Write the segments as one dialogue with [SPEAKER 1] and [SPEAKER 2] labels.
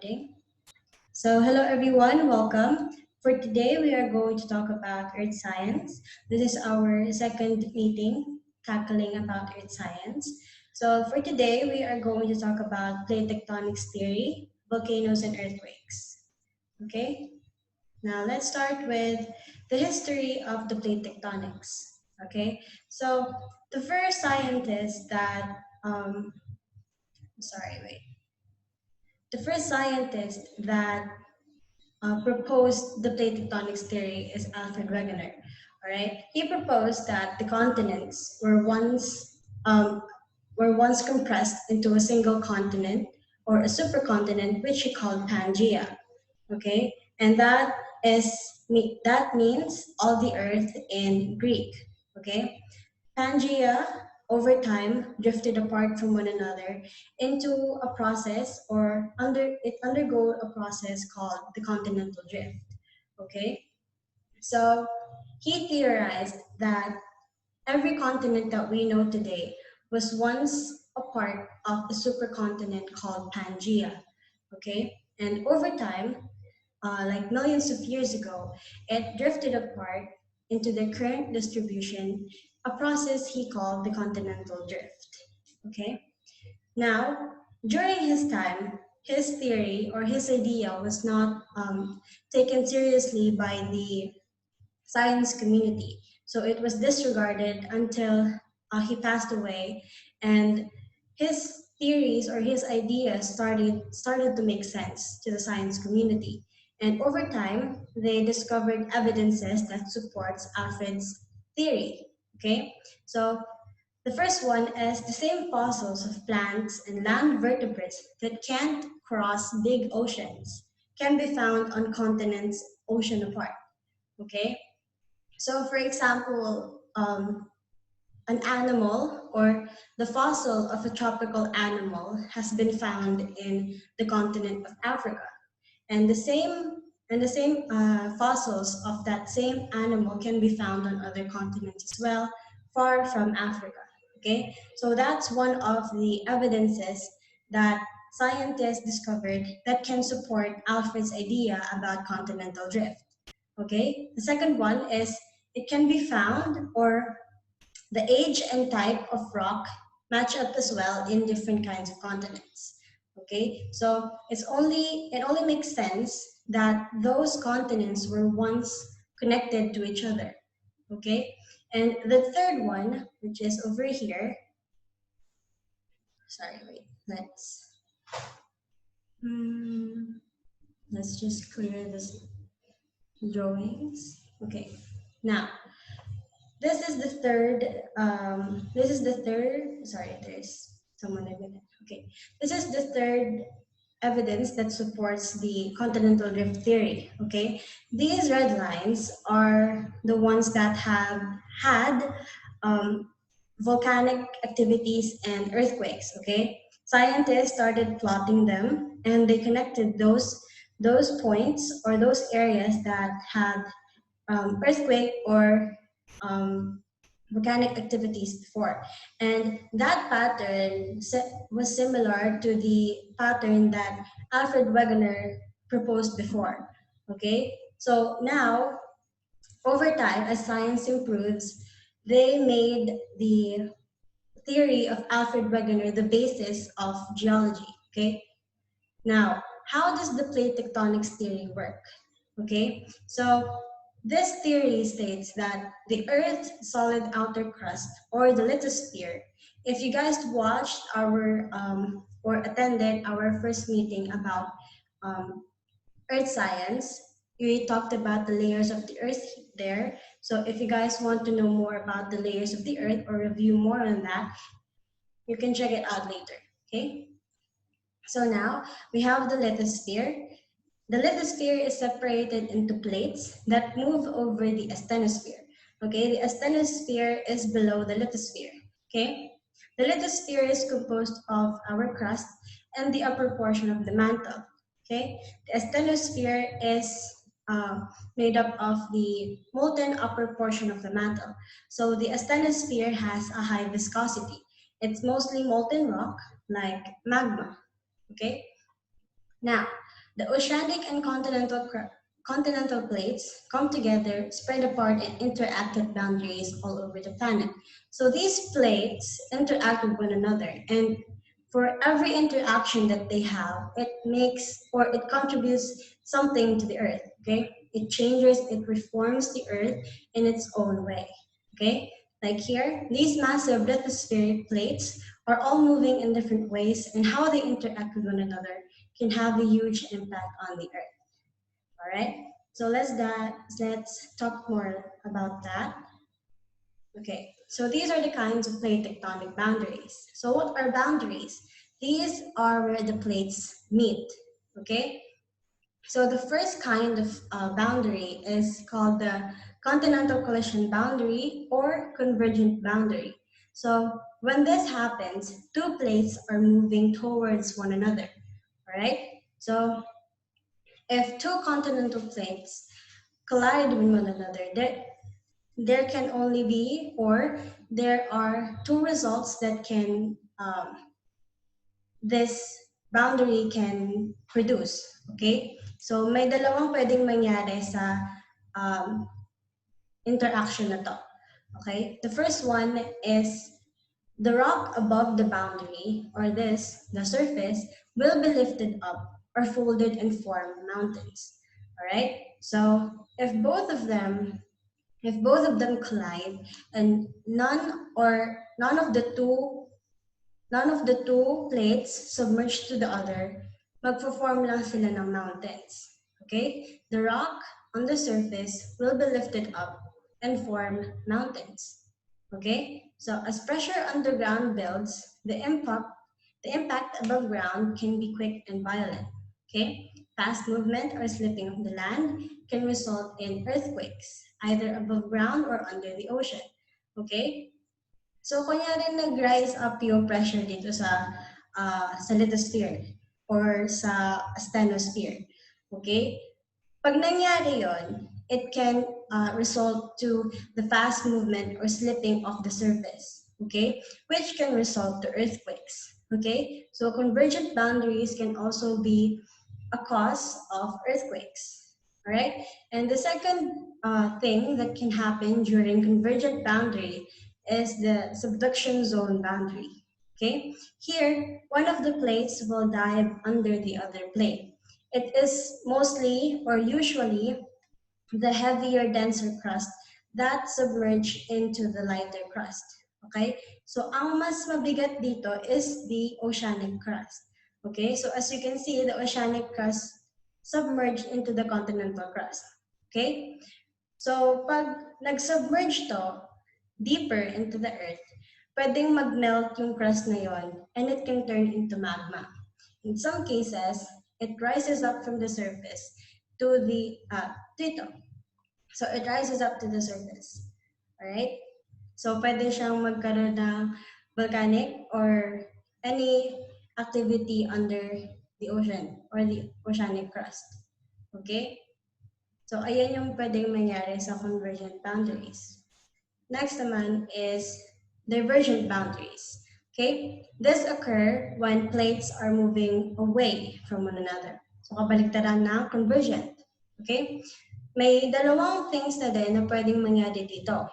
[SPEAKER 1] Recording. So, hello everyone, welcome. For today, we are going to talk about Earth science. This is our second meeting tackling about Earth science. So, for today, we are going to talk about plate tectonics theory, volcanoes, and earthquakes. Okay, now let's start with the history of the plate tectonics. Okay, so the first scientist that, sorry, wait. The first scientist that proposed the plate tectonics theory is Alfred Wegener. All right, he proposed that the continents were once compressed into a single continent or a supercontinent, which he called Pangaea. Okay, and that means all the earth in Greek. Okay, Pangaea, over time, drifted apart from one another into a process it undergo a process called the continental drift. Okay, so he theorized that every continent that we know today was once a part of a supercontinent called Pangaea. Okay, and over time, like millions of years ago, it drifted apart into the current distribution, a process he called the continental drift. Okay. Now, during his time, his theory or his idea was not taken seriously by the science community. So it was disregarded until he passed away, and his theories or his ideas started to make sense to the science community. And over time, they discovered evidences that supports Alfred's theory. Okay, so the first one is the same fossils of plants and land vertebrates that can't cross big oceans can be found on continents ocean apart. Okay, so, for example, an animal or the fossil of a tropical animal has been found in the continent of Africa, and the same fossils of that same animal can be found on other continents as well, far from Africa. Okay, so that's one of the evidences that scientists discovered that can support Alfred's idea about continental drift. Okay, the second one is it can be found or the age and type of rock match up as well in different kinds of continents. Okay, so it only makes sense that those continents were once connected to each other. Okay, and the third one, which is over here, sorry, wait, hmm, let's just clear this drawings. Okay, now sorry, there's someone I minute. Okay. This is the third evidence that supports the continental drift theory. Okay. These red lines are the ones that have had um, volcanic activities and earthquakes. Okay. Scientists started plotting them and they connected those points or those areas that had earthquake or um, volcanic activities before. And that pattern was similar to the pattern that Alfred Wegener proposed before. Okay, so now over time, as science improves, they made the theory of Alfred Wegener the basis of geology. Okay, now how does the plate tectonics theory work? Okay, so this theory states that the Earth's solid outer crust, or the lithosphere, if you guys watched our or attended our first meeting about um, Earth science, we talked about the layers of the Earth there. So if you guys want to know more about the layers of the Earth or review more on that, you can check it out later. Okay. So now we have the lithosphere. The lithosphere is separated into plates that move over the asthenosphere. Okay, the asthenosphere is below the lithosphere. Okay, the lithosphere is composed of our crust and the upper portion of the mantle. Okay, the asthenosphere is made up of the molten upper portion of the mantle. So the asthenosphere has a high viscosity. It's mostly molten rock like magma. Okay, now The oceanic and continental plates come together, spread apart, and interact at boundaries all over the planet. So these plates interact with one another, and for every interaction that they have, it makes or it contributes something to the earth. Okay, it changes, it reforms the earth in its own way. Okay, like here, these massive lithospheric plates are all moving in different ways, and how they interact with one another can have a huge impact on the earth. All right, so let's talk more about that. Okay, so these are the kinds of plate tectonic boundaries. So what are boundaries? These are where the plates meet. Okay, so the first kind of boundary is called the continental collision boundary or convergent boundary. So when this happens, two plates are moving towards one another. All right, so if two continental plates collide with one another, there can only be, or there are two results that can this boundary can produce. Okay, so may dalawang pwedeng mangyari sa um, interaction na to. Okay, the first one is the rock above the boundary, or the surface, will be lifted up or folded and form mountains. All right, so if both of them collide and none of the two plates submerge to the other, magpo-form lang sila ng mountains. Okay? The rock on the surface will be lifted up and form mountains. Okay? So as pressure underground builds, the impact above ground can be quick and violent. Okay? Fast movement or slipping of the land can result in earthquakes, either above ground or under the ocean. Okay? So, kunyari nag-rise up yung pressure dito sa lithosphere or sa asthenosphere. Okay? Pag nangyari yon, it can result to the fast movement or slipping of the surface. Okay? Which can result to earthquakes. Okay? So, convergent boundaries can also be a cause of earthquakes. All right? And the second thing that can happen during convergent boundary is the subduction zone boundary. Okay? Here, one of the plates will dive under the other plate. It is mostly or usually the heavier, denser crust that submerge into the lighter crust. Okay? So, ang mas mabigat dito is the oceanic crust. Okay? So, as you can see, the oceanic crust submerged into the continental crust. Okay? So, pag nag-submerge to deeper into the earth, pwedeng mag-melt yung crust na yon and it can turn into magma. In some cases, it rises up from the surface to the dito. So it rises up to the surface. Alright? So pwede siyang magkaroon ng volcanic or any activity under the ocean or the oceanic crust. Okay? So ayan yung pwedeng mangyari sa convergent boundaries. Next naman is divergent boundaries. Okay? This occur when plates are moving away from one another. So kabaligtaran ng convergent. Okay? May dalawang things na din na pwedeng mangyari dito.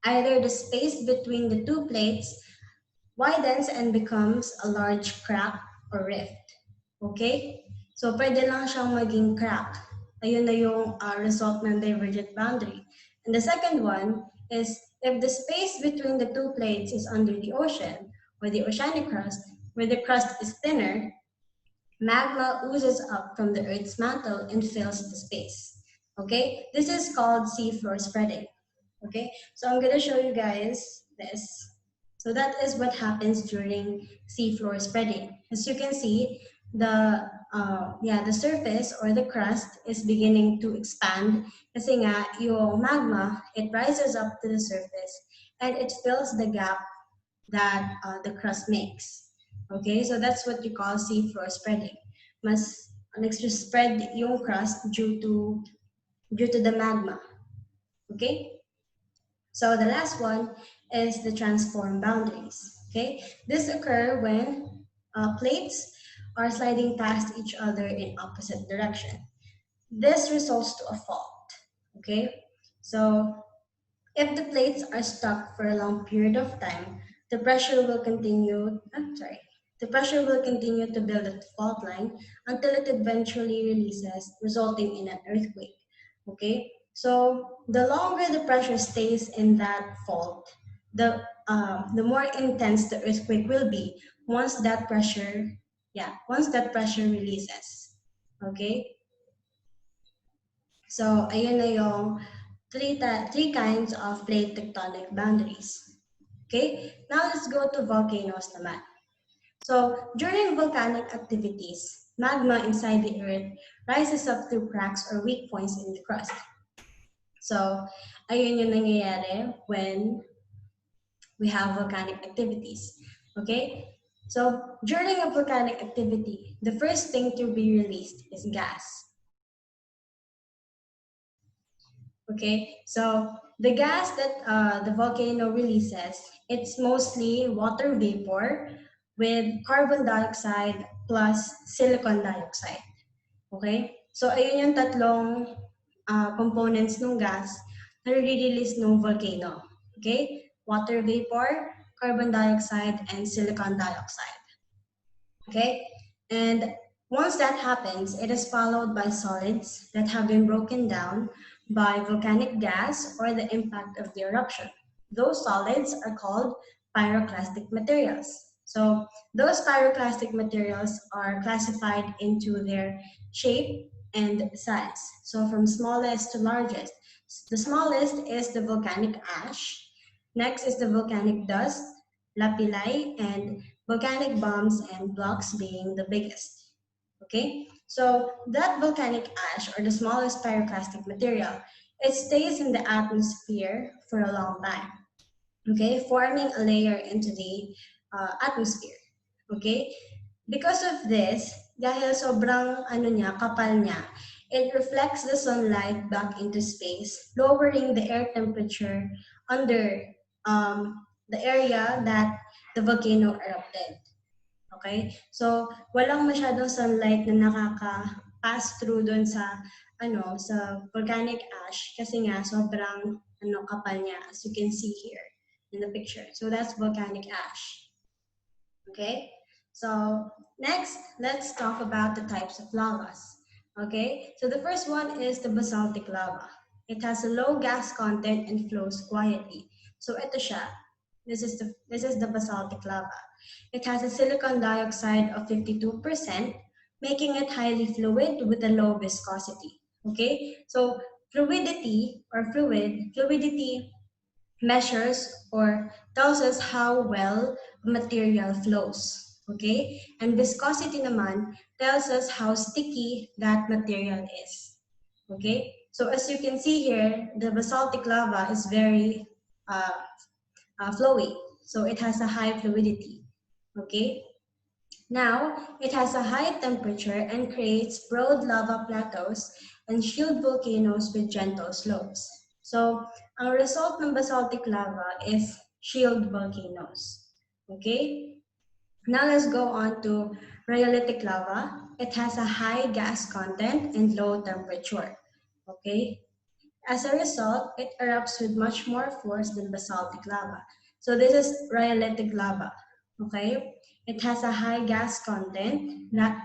[SPEAKER 1] Either the space between the two plates widens and becomes a large crack or rift. Okay? So pwede lang siyang maging crack. Ayun na yung result ng divergent boundary. And the second one is if the space between the two plates is under the ocean or the oceanic crust, where the crust is thinner, magma oozes up from the Earth's mantle and fills the space. Okay, this is called seafloor spreading. Okay, so I'm going to show you guys this. So that is what happens during seafloor spreading. As you can see, the surface or the crust is beginning to expand kasi nga yung magma, it rises up to the surface and it fills the gap that the crust makes. Okay, so that's what you call seafloor spreading. Mas spread yung crust due to the magma. Okay, so the last one is the transform boundaries. Okay, this occur when plates are sliding past each other in opposite direction. This results to a fault, okay? So if the plates are stuck for a long period of time, the pressure will continue, the pressure will continue to build at the fault line until it eventually releases, resulting in an earthquake. Okay, so the longer the pressure stays in that fault, the more intense the earthquake will be once that pressure, once that pressure releases. Okay, so ayun na yung three kinds of plate tectonic boundaries. Okay, now let's go to volcanoes naman. So during volcanic activities, magma inside the earth rises up through cracks or weak points in the crust. So ayun yung nangyayari when we have volcanic activities. Okay, so during a volcanic activity, the first thing to be released is gas. Okay, so the gas that the volcano releases, it's mostly water vapor with carbon dioxide plus silicon dioxide. Okay, so ayun yung tatlong components ng gas na release ng volcano. Okay, water vapor, carbon dioxide, and silicon dioxide. Okay, and once that happens, it is followed by solids that have been broken down by volcanic gas or the impact of the eruption. Those solids are called pyroclastic materials. So those pyroclastic materials are classified into their shape and size. So from smallest to largest. The smallest is the volcanic ash. Next is the volcanic dust, lapilli, and volcanic bombs and blocks being the biggest. Okay, so that volcanic ash, or the smallest pyroclastic material, it stays in the atmosphere for a long time. Okay, forming a layer into the atmosphere. Okay, because of this, dahil sobrang kapal niya, it reflects the sunlight back into space, lowering the air temperature under the area that the volcano erupted. Okay? So, walang masyadong sunlight na nakaka-pass through doon sa sa volcanic ash kasi nga sobrang kapal niya, as you can see here in the picture. So that's volcanic ash. Okay? So next, let's talk about the types of lavas. Okay? So the first one is the basaltic lava. It has a low gas content and flows quietly. So ito siya. This is the basaltic lava. It has a silicon dioxide of 52%, making it highly fluid with a low viscosity. Okay? So fluidity measures or tells us how well material flows. Okay? And viscosity naman tells us how sticky that material is. Okay? So as you can see here, the basaltic lava is very flowy. So it has a high fluidity. Okay? Now, it has a high temperature and creates broad lava plateaus and shield volcanoes with gentle slopes. So, ang result ng basaltic lava is shield volcanoes. Okay? Now let's go on to rhyolitic lava. It has a high gas content and low temperature. Okay? As a result, it erupts with much more force than basaltic lava. So this is rhyolitic lava. Okay? It has a high gas content that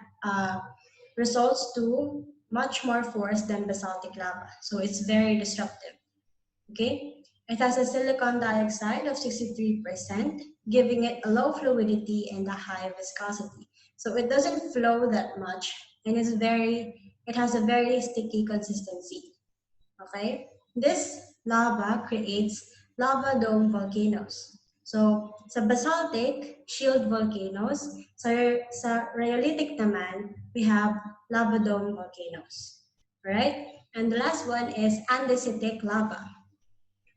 [SPEAKER 1] results to much more force than basaltic lava. So it's very disruptive. Okay? It has a silicon dioxide of 63%, giving it a low fluidity and a high viscosity. So it doesn't flow that much and it has a very sticky consistency. Okay? This lava creates lava dome volcanoes. So, sa basaltic, shield volcanoes. Sa rhyolitic naman, we have lava dome volcanoes. Right? And the last one is andesitic lava.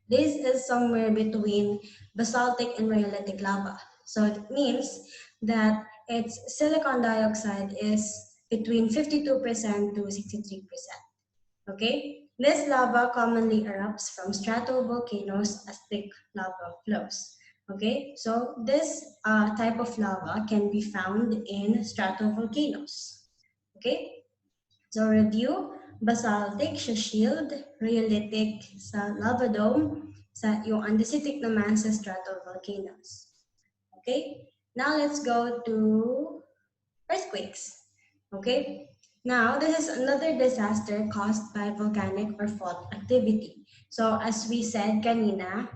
[SPEAKER 1] This is somewhere between basaltic and rhyolitic lava. So it means that its silicon dioxide is between 52% to 63%. Okay? This lava commonly erupts from stratovolcanoes as thick lava flows. Okay, so this type of lava can be found in stratovolcanoes. Okay, so review, basaltic sa shield, rhyolitic sa lava dome, sa yung andesitic naman sa stratovolcanoes. Okay, now let's go to earthquakes. Okay, now this is another disaster caused by volcanic or fault activity. So as we said kanina,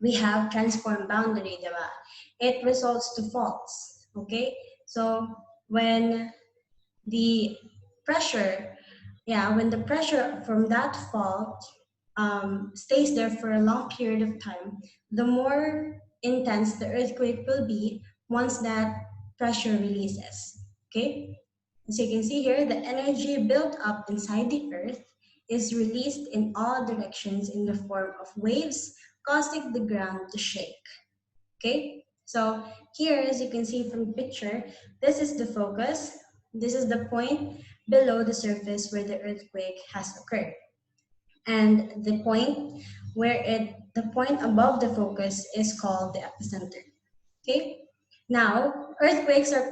[SPEAKER 1] we have transform boundary, diba? It results to faults. Okay, so when the pressure, yeah, when the pressure from that fault stays there for a long period of time, the more intense the earthquake will be once that pressure releases. Okay, as you can see here, the energy built up inside the earth is released in all directions in the form of waves, causing the ground to shake. Okay, so here, as you can see from the picture, this is the focus. This is the point below the surface where the earthquake has occurred. And the point above the focus is called the epicenter. Okay, now earthquakes are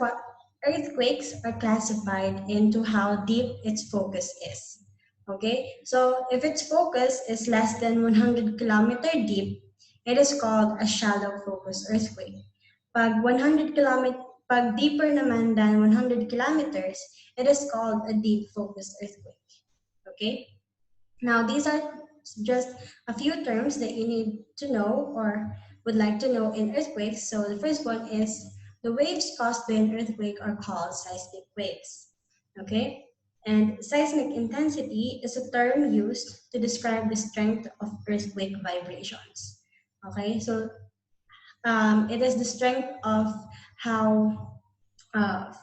[SPEAKER 1] classified into how deep its focus is. Okay, so if its focus is less than 100 kilometer deep, it is called a shallow focus earthquake. Pag 100 kilometer, pag deeper naman than 100 kilometers, it is called a deep focus earthquake. Okay, now these are just a few terms that you need to know or would like to know in earthquakes. So the first one is the waves caused by an earthquake are called seismic waves. Okay? And seismic intensity is a term used to describe the strength of earthquake vibrations. Okay, so it is the strength of how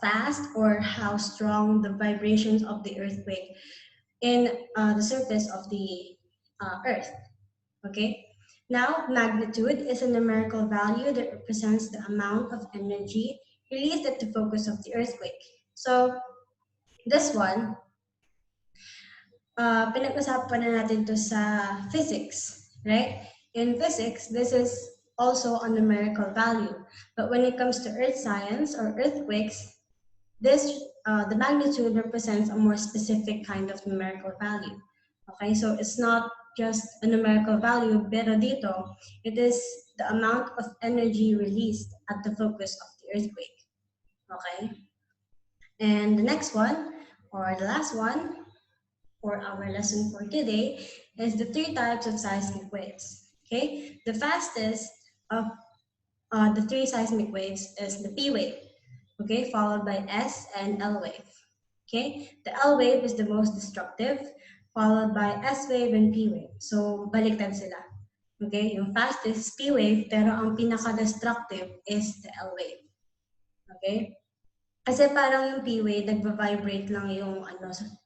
[SPEAKER 1] fast or how strong the vibrations of the earthquake in the surface of the earth. Okay, now magnitude is a numerical value that represents the amount of energy released at the focus of the earthquake. So this one, pinag-usapan na natin to sa physics, right? In physics, this is also a numerical value. But when it comes to earth science or earthquakes, the magnitude represents a more specific kind of numerical value. Okay, so it's not just a numerical value, pero dito, it is the amount of energy released at the focus of the earthquake. Okay, and the next one, or the last one, for our lesson for today, is the three types of seismic waves. Okay, the fastest of the three seismic waves is the P wave, okay, followed by S and L wave. Okay, the L wave is the most destructive, followed by S wave and P wave. So, baliktad sila. Okay, yung fastest P wave, pero ang pinaka-destructive is the L wave. Okay? Kasi parang yung P wave, nagva-vibrate lang yung,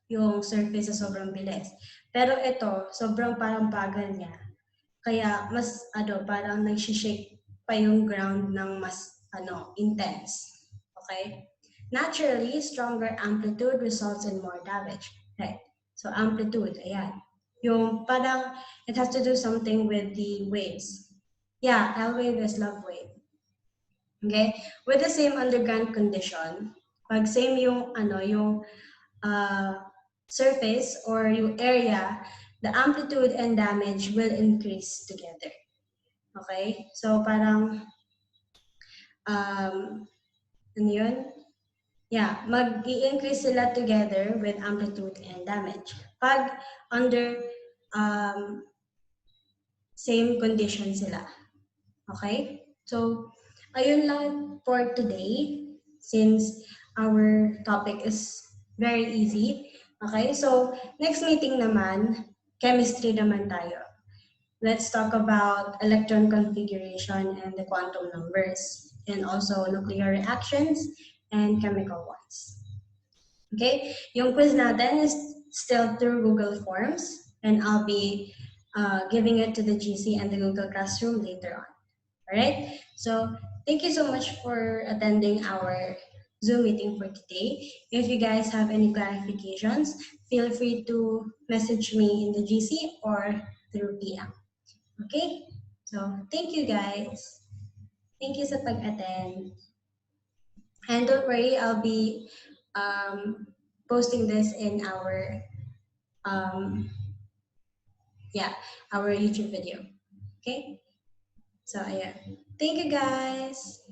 [SPEAKER 1] yung surface sa sobrang bilis. Pero ito, sobrang parang bagal niya. Kaya mas, parang nag-shake pa yung ground ng mas, intense. Okay? Naturally, stronger amplitude results in more damage. Right? So amplitude, ayan. Yung parang, it has to do something with the waves. Yeah, L wave is love wave. Okay? With the same underground condition, pag same yung, yung surface or yung area, the amplitude and damage will increase together. Okay? So parang, ano yun? Yeah, mag-i-increase sila together with amplitude and damage. Pag under same condition sila. Okay? So, ayun lang for today since our topic is very easy. Okay? So, next meeting naman, chemistry naman tayo. Let's talk about electron configuration and the quantum numbers, and also nuclear reactions and chemical ones. Okay, yung quiz natin is still through Google Forms, and I'll be giving it to the GC and the Google Classroom later on. All right, so thank you so much for attending our Zoom meeting for today. If you guys have any clarifications, feel free to message me in the GC or through DM. Okay, so thank you guys. Thank you sa pag-attend. And don't worry, I'll be um, posting this in our um, yeah, our YouTube video. Okay? So yeah. Thank you guys.